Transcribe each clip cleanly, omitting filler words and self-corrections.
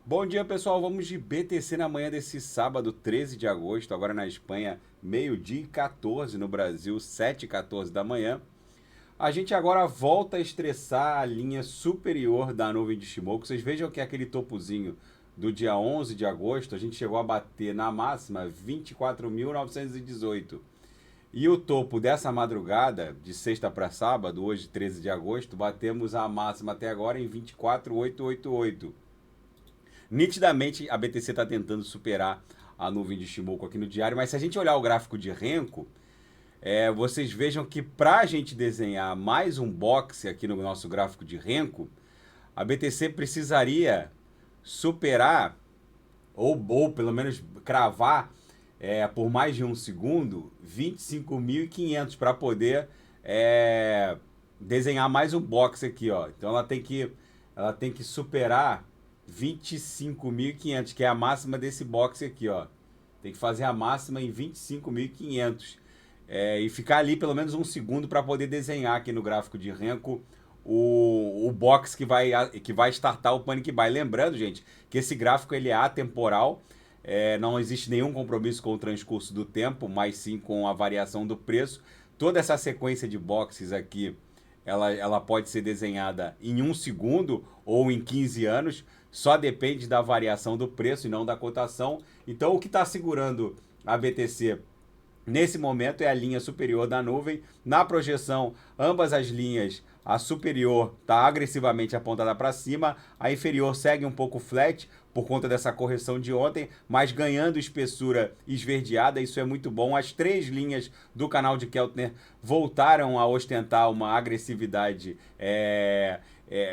Bom dia, pessoal. Vamos de BTC na manhã desse sábado, 13 de agosto. Agora na Espanha, meio-dia e 14. No Brasil, 7h14 da manhã. A gente agora volta a estressar a linha superior da nuvem de Shimoku. Vocês vejam que aquele topozinho do dia 11 de agosto, a gente chegou a bater na máxima 24.918. E o topo dessa madrugada, de sexta para sábado, hoje 13 de agosto, batemos a máxima até agora em 24.888. Nitidamente a BTC está tentando superar a nuvem de Shimoku aqui no diário, mas se a gente olhar o gráfico de Renko, vocês vejam que para a gente desenhar mais um boxe aqui no nosso gráfico de Renko, a BTC precisaria superar, ou pelo menos cravar por mais de um segundo, 25.500 para poder desenhar mais um boxe aqui, ó. Então ela tem que superar 25.500, que é a máxima desse boxe aqui, ó. Tem que fazer a máxima em 25.500. E ficar ali pelo menos um segundo para poder desenhar aqui no gráfico de Renko o box que vai startar o Panic Buy. Lembrando, gente, que esse gráfico ele é atemporal, não existe nenhum compromisso com o transcurso do tempo, mas sim com a variação do preço. Toda essa sequência de boxes aqui, ela pode ser desenhada em um segundo ou em 15 anos, só depende da variação do preço e não da cotação. Então, o que está segurando a BTC nesse momento é a linha superior da nuvem. Na projeção, ambas as linhas, a superior está agressivamente apontada para cima, a inferior segue um pouco flat por conta dessa correção de ontem, mas ganhando espessura esverdeada, isso é muito bom. As três linhas do canal de Keltner voltaram a ostentar uma agressividade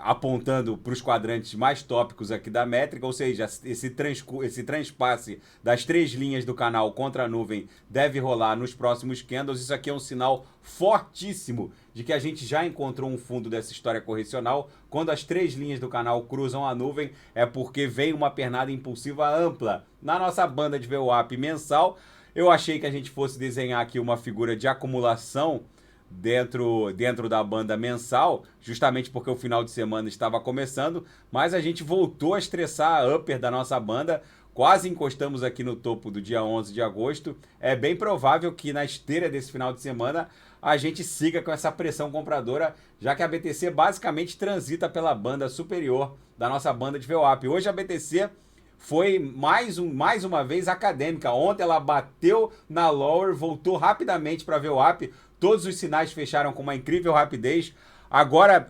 apontando para os quadrantes mais tópicos aqui da métrica, ou seja, esse transpasse das três linhas do canal contra a nuvem deve rolar nos próximos candles. Isso aqui é um sinal fortíssimo de que a gente já encontrou um fundo dessa história correcional. Quando as três linhas do canal cruzam a nuvem, é porque vem uma pernada impulsiva ampla na nossa banda de VWAP mensal. Eu achei que a gente fosse desenhar aqui uma figura de acumulação dentro da banda mensal, justamente porque o final de semana estava começando, mas a gente voltou a estressar a upper da nossa banda, quase encostamos aqui no topo do dia 11 de agosto. É bem provável que na esteira desse final de semana a gente siga com essa pressão compradora, já que a BTC basicamente transita pela banda superior da nossa banda de VWAP. Hoje a BTC foi mais uma vez acadêmica. Ontem ela bateu na lower, voltou rapidamente para VWAP. Todos os sinais fecharam com uma incrível rapidez. Agora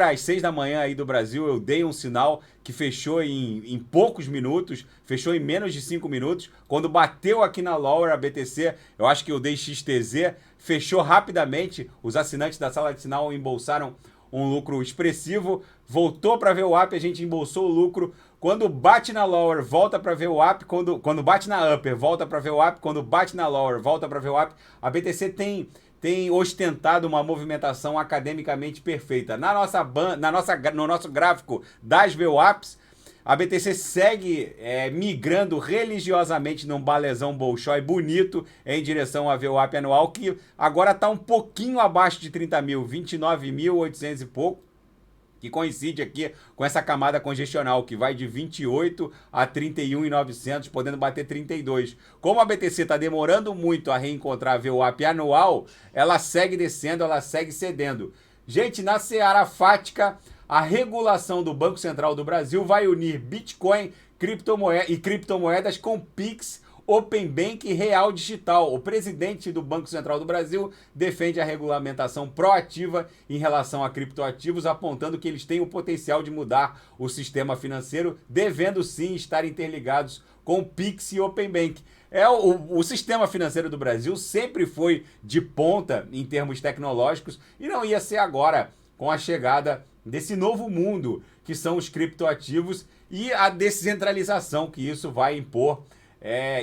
às 6 da manhã aí do Brasil, eu dei um sinal que fechou em poucos minutos, fechou em menos de 5 minutos. Quando bateu aqui na lower a BTC, eu acho que eu dei XTZ, fechou rapidamente. Os assinantes da sala de sinal embolsaram um lucro expressivo, voltou para VWAP, a gente embolsou o lucro. Quando bate na lower, volta para VWAP, quando bate na upper, volta para VWAP, quando bate na lower, volta para VWAP. A BTC tem ostentado uma movimentação academicamente perfeita. No nosso gráfico das VWAPs, a BTC segue migrando religiosamente num balezão Bolshoi bonito em direção à VWAP anual, que agora está um pouquinho abaixo de 30 mil, 29.800 e pouco, que coincide aqui com essa camada congestional, que vai de 28 a 31.900, podendo bater 32. Como a BTC está demorando muito a reencontrar a VWAP anual, ela segue descendo, ela segue cedendo. Gente, na seara fática, a regulação do Banco Central do Brasil vai unir Bitcoin e criptomoedas com Pix, Open Bank e Real Digital. O presidente do Banco Central do Brasil defende a regulamentação proativa em relação a criptoativos, apontando que eles têm o potencial de mudar o sistema financeiro, devendo sim estar interligados com Pix e Open Bank. O sistema financeiro do Brasil sempre foi de ponta em termos tecnológicos e não ia ser agora com a chegada desse novo mundo que são os criptoativos e a descentralização que isso vai impor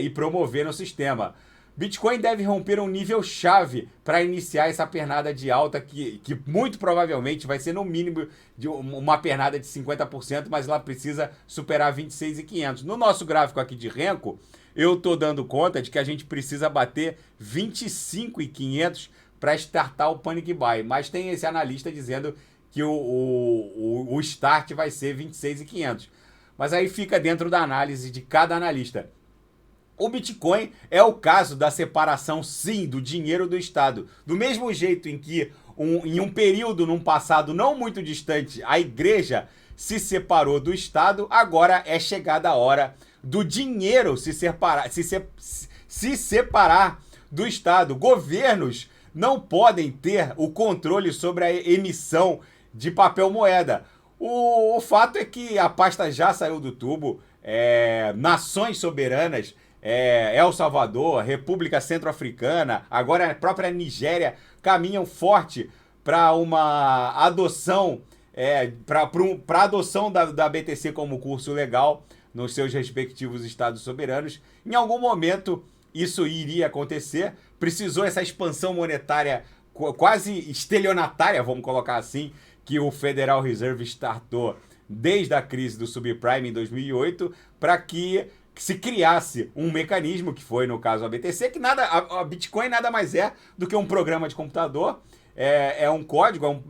e promover no sistema. Bitcoin deve romper um nível chave para iniciar essa pernada de alta que muito provavelmente vai ser no mínimo de uma pernada de 50%, mas ela precisa superar 26.500. No nosso gráfico aqui de Renko, eu estou dando conta de que a gente precisa bater 25.500 para startar o Panic Buy, mas tem esse analista dizendo que o start vai ser 26.500. mas aí fica dentro da análise de cada analista. O Bitcoin é o caso da separação, sim, do dinheiro do Estado. Do mesmo jeito em que, em um período, num passado não muito distante, a igreja se separou do Estado, agora é chegada a hora do dinheiro se separar do Estado. Governos não podem ter o controle sobre a emissão de papel moeda. O fato é que a pasta já saiu do tubo, nações soberanas, El Salvador, República Centro-Africana, agora a própria Nigéria, caminham forte para uma adoção, para a adoção da BTC como curso legal nos seus respectivos estados soberanos. Em algum momento isso iria acontecer, precisou essa expansão monetária quase estelionatária, vamos colocar assim, que o Federal Reserve startou desde a crise do subprime em 2008, para que se criasse um mecanismo, que foi no caso a BTC, que a Bitcoin nada mais é do que um programa de computador, é um código,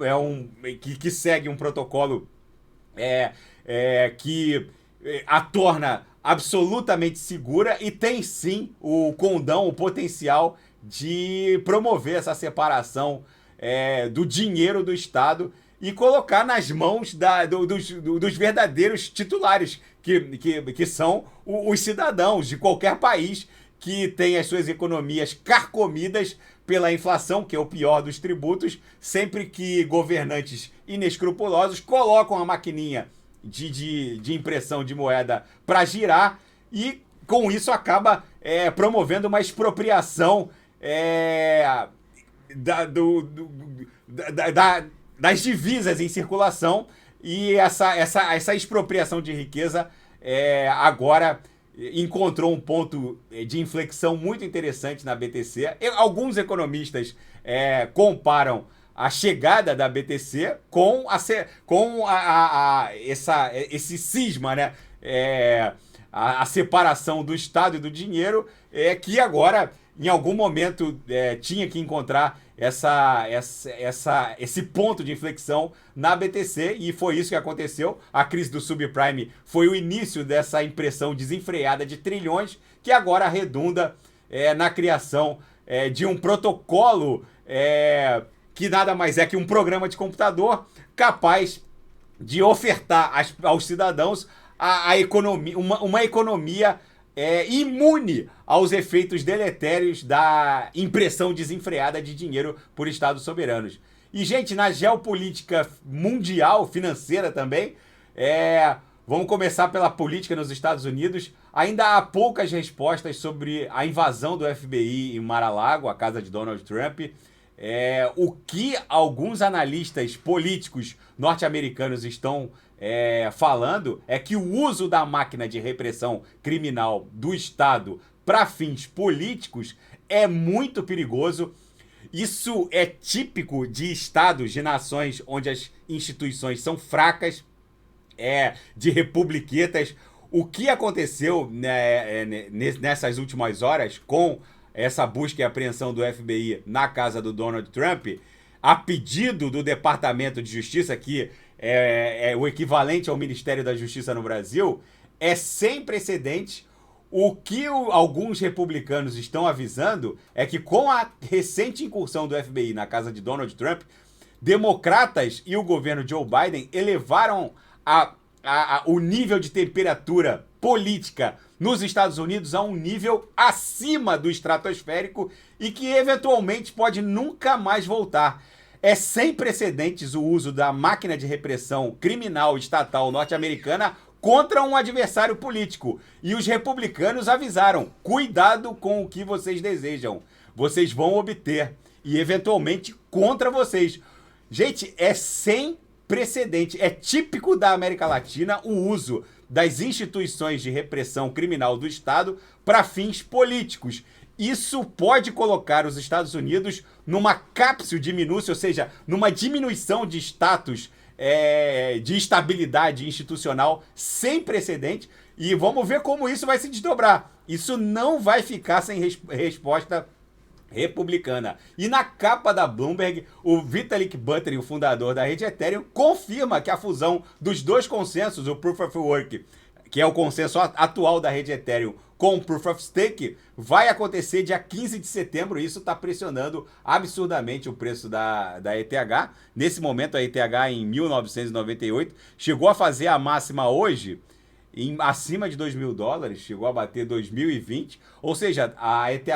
que segue um protocolo que a torna absolutamente segura e tem sim o condão, o potencial de promover essa separação do dinheiro do Estado e colocar nas mãos dos verdadeiros titulares, que são os cidadãos de qualquer país que tem as suas economias carcomidas pela inflação, que é o pior dos tributos, sempre que governantes inescrupulosos colocam a maquininha de impressão de moeda para girar e com isso acaba promovendo uma expropriação das divisas em circulação, e essa expropriação de riqueza agora encontrou um ponto de inflexão muito interessante na BTC. Alguns economistas comparam a chegada da BTC com esse cisma, né? A separação do Estado e do dinheiro, que agora, em algum momento, tinha que encontrar esse ponto de inflexão na BTC, e foi isso que aconteceu. A crise do subprime foi o início dessa impressão desenfreada de trilhões, que agora redunda na criação de um protocolo que nada mais é que um programa de computador capaz de ofertar aos cidadãos uma economia imune aos efeitos deletérios da impressão desenfreada de dinheiro por estados soberanos. E, gente, na geopolítica mundial, financeira também, vamos começar pela política nos Estados Unidos. Ainda há poucas respostas sobre a invasão do FBI em Mar-a-Lago, a casa de Donald Trump. O que alguns analistas políticos norte-americanos estão falando é que o uso da máquina de repressão criminal do Estado para fins políticos é muito perigoso. Isso é típico de estados, de nações onde as instituições são fracas, de republiquetas. O que aconteceu nessas últimas horas com essa busca e apreensão do FBI na casa do Donald Trump, a pedido do Departamento de Justiça, que é o equivalente ao Ministério da Justiça no Brasil, é sem precedentes. O que alguns republicanos estão avisando é que, com a recente incursão do FBI na casa de Donald Trump, democratas e o governo Joe Biden elevaram o nível de temperatura política nos Estados Unidos a um nível acima do estratosférico e que eventualmente pode nunca mais voltar. É sem precedentes o uso da máquina de repressão criminal estatal norte-americana contra um adversário político. E os republicanos avisaram: cuidado com o que vocês desejam. Vocês vão obter, e eventualmente contra vocês. Gente, é sem precedente. É típico da América Latina o uso das instituições de repressão criminal do Estado para fins políticos. Isso pode colocar os Estados Unidos numa cápsula diminúcia, ou seja, numa diminuição de status de estabilidade institucional sem precedente. E vamos ver como isso vai se desdobrar. Isso não vai ficar sem resposta republicana. E na capa da Bloomberg, o Vitalik Buterin, o fundador da rede Ethereum, confirma que a fusão dos dois consensos, o Proof of Work, que é o consenso atual da rede Ethereum com Proof of Stake, vai acontecer dia 15 de setembro. Isso está pressionando absurdamente o preço da ETH. Nesse momento, a ETH em 1998 chegou a fazer a máxima hoje acima de $2.000, chegou a bater 2020. Ou seja, a ETH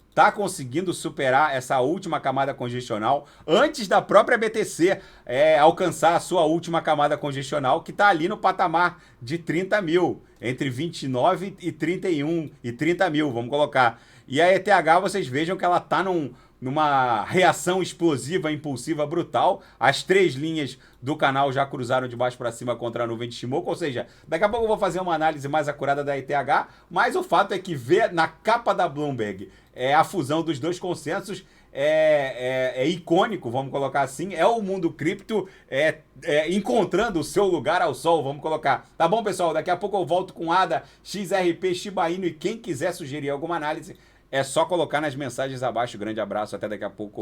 está conseguindo superar essa última camada congestional antes da própria BTC alcançar a sua última camada congestional, que está ali no patamar de 30 mil, entre 29 e 31 e 30 mil, vamos colocar. E a ETH, vocês vejam que ela está numa reação explosiva, impulsiva, brutal. As três linhas do canal já cruzaram de baixo para cima contra a nuvem de Shimoku, ou seja, daqui a pouco eu vou fazer uma análise mais acurada da ETH, mas o fato é que ver na capa da Bloomberg a fusão dos dois consensos é icônico, vamos colocar assim, é o mundo cripto encontrando o seu lugar ao sol, vamos colocar. Tá bom, pessoal? Daqui a pouco eu volto com ADA, XRP, Shiba Inu, e quem quiser sugerir alguma análise, é só colocar nas mensagens abaixo. Grande abraço, até daqui a pouco.